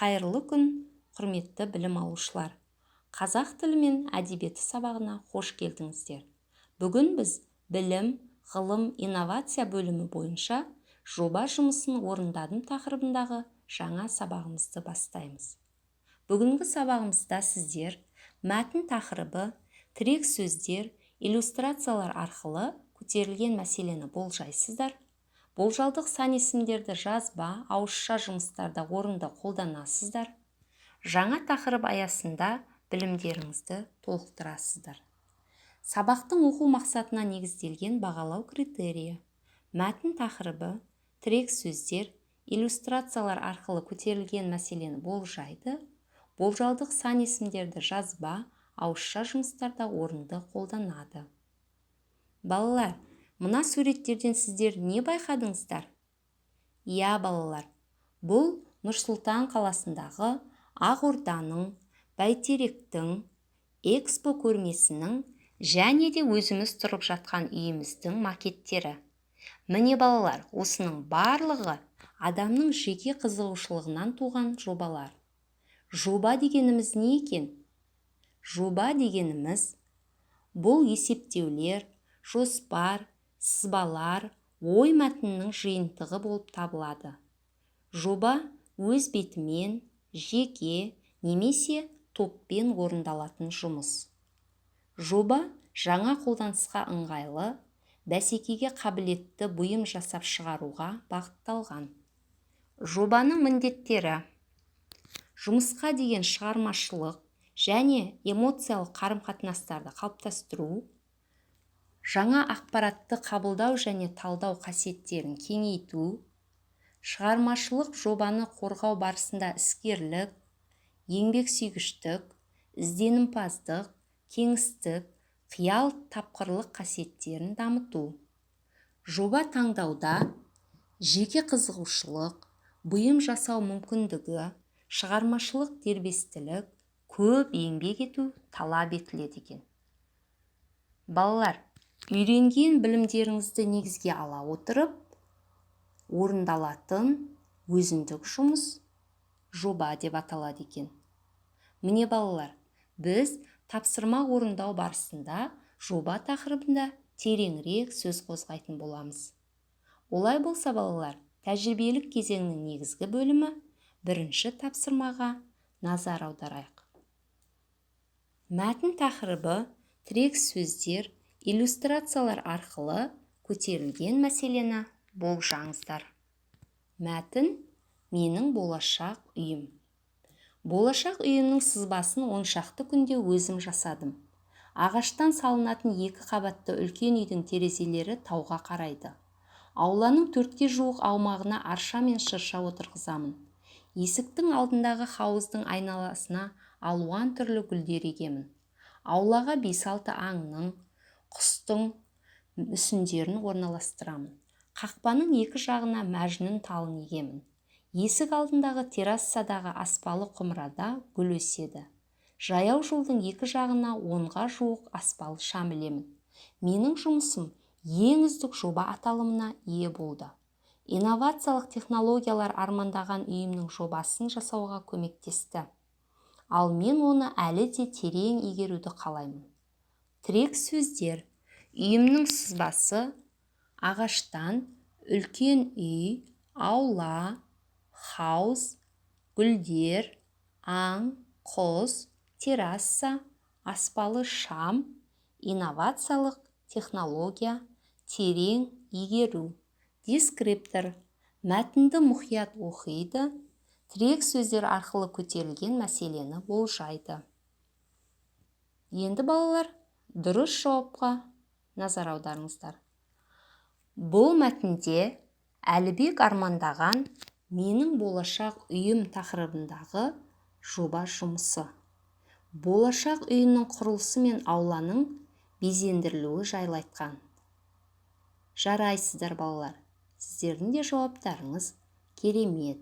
Қайырлы күн, құрметті білім алушылар. Қазақ тілі мен әдебиеті сабағына қош келдіңіздер. Бүгін біз білім, ғылым, инновация бөлімі бойынша жоба жұмысын орындадым тақырыбындағы жаңа сабағымызды бастаймыз. Бүгінгі сабағымызда сіздер мәтін тақырыбы, тірек сөздер, иллюстрациялар арқылы көтерілген мәселені болжайсыздар. Болжалдық сан есімдерді жазба, ауызша жұмыстарда орынды қолданасыздар. Жаңа тақырып аясында білімдеріңізді толықтырасыздар. Сабақтың оқу мақсатына негізделген бағалау критерийі. Мәтін тақырыбы, тірек сөздер, иллюстрациялар арқылы көтерілген мәселені болжайды. Болжалдық сан есімдерді жазба, ауызша жұмыстарда орынды қолданады. Балалар, мына суреттерден сіздер не байқадыңыздар? Иә, балалар, бұл Нұр-Сұлтан қаласындағы Ақорданың, Бәйтеректің, Экспо көрмесінің және де өзіміз тұрып жатқан үйіміздің макеттері. Міне балалар, осының барлығы адамның жеке қызығушылығынан туған жобалар. Жоба дегеніміз не екен? Жоба дегеніміз бұл есептеулер, жоспар, сызбалар, ой мәтінінің жиынтығы болып табылады. Жоба өз бетімен, жеке немесе топпен орындалатын жұмыс. Жоба жаңа қолданысқа ыңғайлы, бәсекеге қабілетті бұйым жасап шығаруға бағытталған. Жобаның міндеттері: жұмысқа деген шығармашылық және эмоциялық қарым-қатынастарды қалыптастыру, жаңа ақпаратты қабылдау және талдау қасиеттерін кеңейту, шығармашылық жобаны қорғау барысында іскерлік, еңбексүйгіштік, ізденімпаздық, кеңістік, қиял тапқырлық қасиеттерін дамыту. Жоба таңдауда жеке қызығушылық, бұйым жасау мүмкіндігі, шығармашылық дербестілік, көп еңбек ету талап етіледі екен. Балалар, үйренген білімдеріңізді негізге ала отырып, орындалатын өзіндік жұмыс жоба деп аталады екен. Міне балалар, біз тапсырма орындау барысында жоба тақырыбында тереңірек сөз қозғайтын боламыз. Олай болса балалар, тәжірибелік кезеңнің негізгі бөлімі бірінші тапсырмаға назар аударайық. Мәтін тақырыбы, тірек сөздер, иллюстрациялар арқылы көтерілген мәселені болжаңыздар. Мәтін менің болашақ үйім. Болашақ үйімнің сызбасын 10 шақты күнде өзім жасадым. Ағаштан салынатын 2 қабатты үлкен үйдің терезелері тауға қарайды. Ауланың 4-ке жуық аумағына арша мен шырша отырғызамын. Есіктің алдындағы хауыздың айналасына алуан түрлі гүлдер егемін. Аулаға 5-6 аңның, құстың мүсіндерін орналастырамын. Қақпаның 2 жағына мәжнүн талын егемін. Есік алдындағы террассадағы аспалы құмырада гүл өседі. Жаяу жолдың 2 жағына 10-ға жуық аспалы шам ілемін. Менің жұмысым ең үздік жоба аталымына ие болды. Инновациялық технологиялар армандаған үйімнің жобасын жасауға көмектесті. Ал мен оны әлі де терең игеруді қалаймын. Тірек сөздер. Үйімнің сызбасы ағаштан үлкен үй, аула, хауыз, гүлдер, аң, құс, террасса, аспалы шам, инновациялық технология, терең игеру. Дескриптор. Мәтінді мұқият оқиды, тірек сөздер арқылы көтерілген мәселені болжайды. Енді балалар, дұрыс жауапқа назар аударыңыздар. Бұл мәтінде Әлібек армандаған менің болашақ үйім тақырыбындағы жоба жұмысы. Болашақ үйінің құрылысы мен ауланың безендірілуі жайлы айтқан. Жарайсыздар балалар, сіздердің де жауаптарыңыз керемет.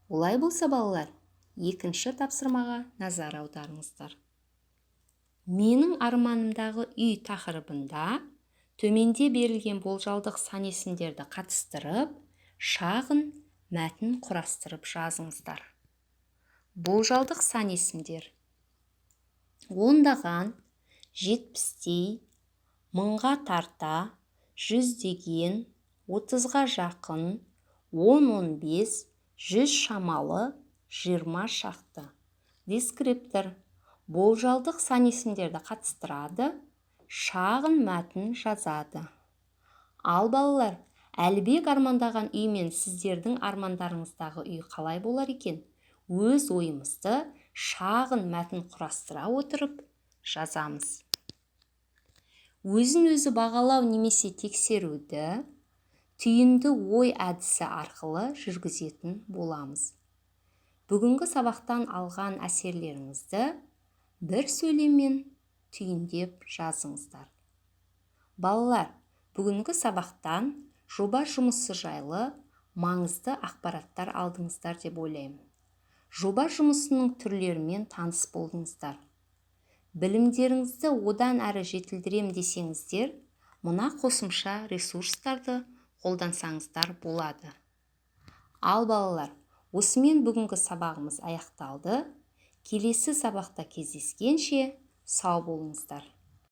Олай болса балалар, екінші тапсырмаға назар аударыңыздар. Менің арманымдағы үй тақырыбында төменде берілген болжалдық сан есімдерді қатыстырып, шағын мәтін құрастырып жазыңыздар. болжалдық сан есімдер. Ондаған, жетпістей, мыңға тарта, жүздеген, 30-ға жақын, 10-15, 100 шамалы, 20 шақты. Дескриптор болжалдық сан есімдерді қатыстырады, шағын мәтін жазады. Ал балалар, Әлібек армандаған үй мен сіздердің армандарыңыздағы үй қалай болар екен? Өз ойымызды шағын мәтін құрастыра отырып жазамыз. Өзін-өзі бағалау немесе тексеруді түйінді ой әдісі арқылы жүргізетін боламыз. Бүгінгі сабақтан алған әсерлеріңізді бір сөйлеммен түйіндеп жазыңыздар. Балалар, бүгінгі сабақтан жоба жұмысы жайлы маңызды ақпараттар алдыңыздар деп ойлаймын. Жоба жұмысының түрлерімен таныс болдыңыздар. Білімдеріңізді одан әрі жетілдірем десеңіздер, мына қосымша ресурстарды қолдансаңыздар болады. Ал балалар, осымен бүгінгі сабағымыз аяқталды. Келесі сабақта кездескенше сау болыңыздар.